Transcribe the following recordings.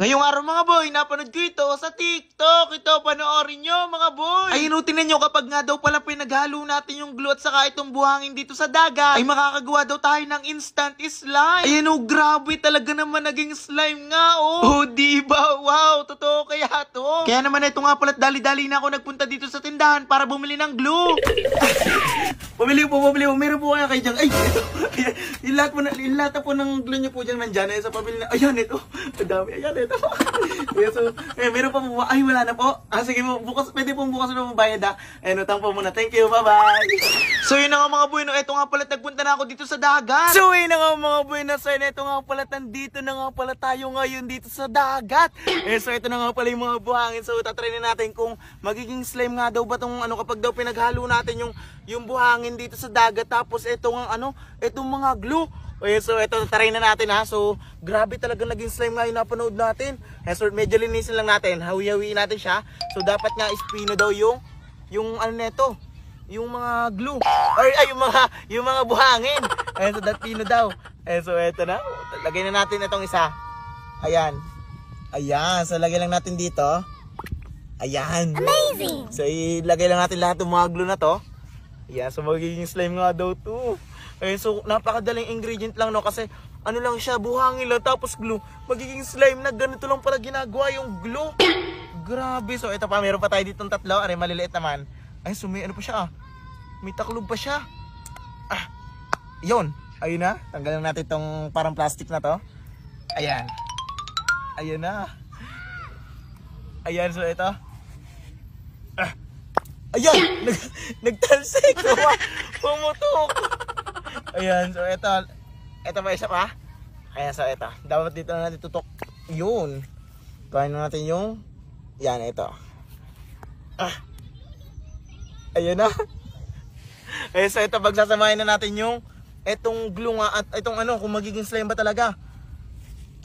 Ngayong araw mga boy, napanood ko ito sa TikTok. Ito, panoorin nyo mga boy. Ay, inutin nyo kapag nga daw pala pinaghalo natin yung glue at saka itong buhangin dito sa dagat, ay makakagawa daw tayo ng instant slime. Ayan o, grabe talaga naman naging slime nga oh. Oh, diba? Wow, totoo kaya to. Kaya naman ito nga pala, dali-dali na ako nagpunta dito sa tindahan para bumili ng glue. Pumili po. Meron po kaya kayo dyan. Ay, ito. Yung lahat po ng glue nyo po dyan nandyan. Sa pabili na. Ayan, ito. Ang dami. Ayan, ito. So, meron pa po. Ay, wala na po. Sige mo, bukas, pwede po bukas na mabayad ha. Utang po muna. Thank you. Bye-bye. So, yun na nga mga boy. No, ito nga pala, nagpunta na ako dito sa dagat. So, yun na nga mga boy. No, so, ito nga pala, nandito na nga pala tayo ngayon dito sa dagat. So, ito na nga pala yung mga buhangin. So, tatry na natin kung magiging slime nga daw ba itong kapag daw pinaghalo natin yung buhangin dito sa dagat. Tapos, itong mga glue. Okay, so ito, try na natin ha. So, grabe talaga naging slime nga yung napanood natin. So, medyo linisin lang natin. Hawi-hawiin natin siya. So, dapat nga ispino daw yung neto. Yung mga glue. Or, yung mga buhangin. So, that pino daw. So, ito na. Lagay na natin itong isa. Ayan. So, lagay lang natin dito. Ayan. Amazing! So, ilagay lang natin lahat ng mga glue na to. Ayan, so magiging slime nga daw to. So napakadaling ingredient lang no, kasi ano lang siya, buhangin lang tapos glue. Magiging slime na, ganito lang pala ginagawa yung glue. Grabe. So ito pa, meron pa tayo ditong tatlo. Aray, maliliit naman. Ay, so may ano pa siya may taklob pa siya. Yun. Ayun na. Tanggalin natin itong parang plastic na to. Ayan. Ayun na. Ayan, so ito. Ayan! Nagtalsik! Pumutok! Ayan, so ito pa isa pa. Ayan, so ito. Dapat dito na natin tutok. Yun. Kain na natin yung yan, ito. Ayan na. Ayan, so ito, pagsasamahin na natin yung etong glue nga at itong kung magiging slime ba talaga.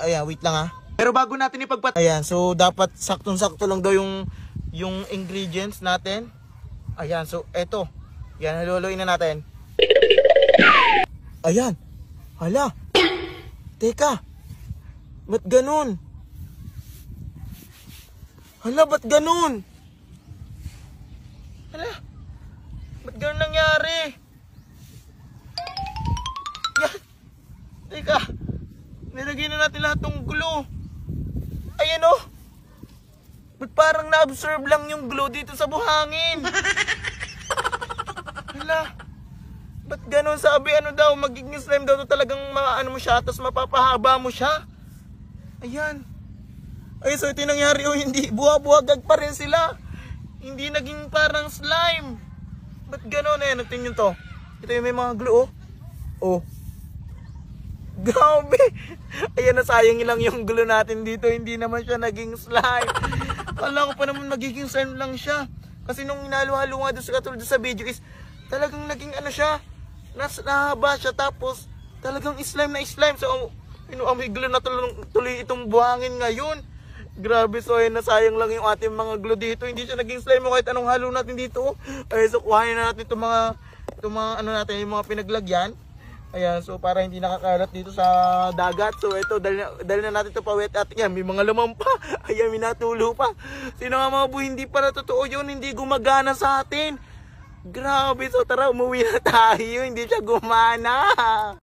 Ayan, wait lang ha. Pero bago natin ayan, so dapat saktong-sakto lang daw yung ingredients natin. Ayan, so eto. Yan, haluluin na natin. Ayan. Hala. Teka. Ba't ganun? Hala, ba't ganun? Hala. Ba't ganun nangyari? Yan. Teka. Nilagay na natin lahat ng glue. Ayan o. Ba't parang na-absorb lang yung glue dito sa buhangin? Hala. Ba't ganun? Sabi daw, magiging slime daw to talagang mo siya, tapos mapapahaba mo siya. Ayan. Ay, so ito yung nangyari. Hindi, buha-buhagag pa rin sila. Hindi naging parang slime. Ba't ganun? Ayan, natin yun to. Ito yung may mga glue oh. Grabe. Ayan, nasayang lang yung glue natin dito. Hindi naman siya naging slime. Kala ko pa naman magiging slime lang siya. Kasi nung inalo-halo nga doon sa katulad sa video is talagang naging siya. Nahaba siya tapos talagang slime na slime. So may glue na tuloy itong buhangin ngayon. Grabe. So ayun, nasayang lang yung ating mga glue dito. Hindi siya naging slime kahit anong halo natin dito. Ay, so kuhanin na natin itong mga natin, yung mga pinaglagyan. Ayan, so para hindi nakakalat dito sa dagat. So ito, dali na natin ito pa wet at yan, may mga laman pa. Ayan, may natulo pa. Sino nga mga buhay, hindi para totoo yun, hindi gumagana sa atin. Grabe, so tara, umuwi na tayo, hindi siya gumana.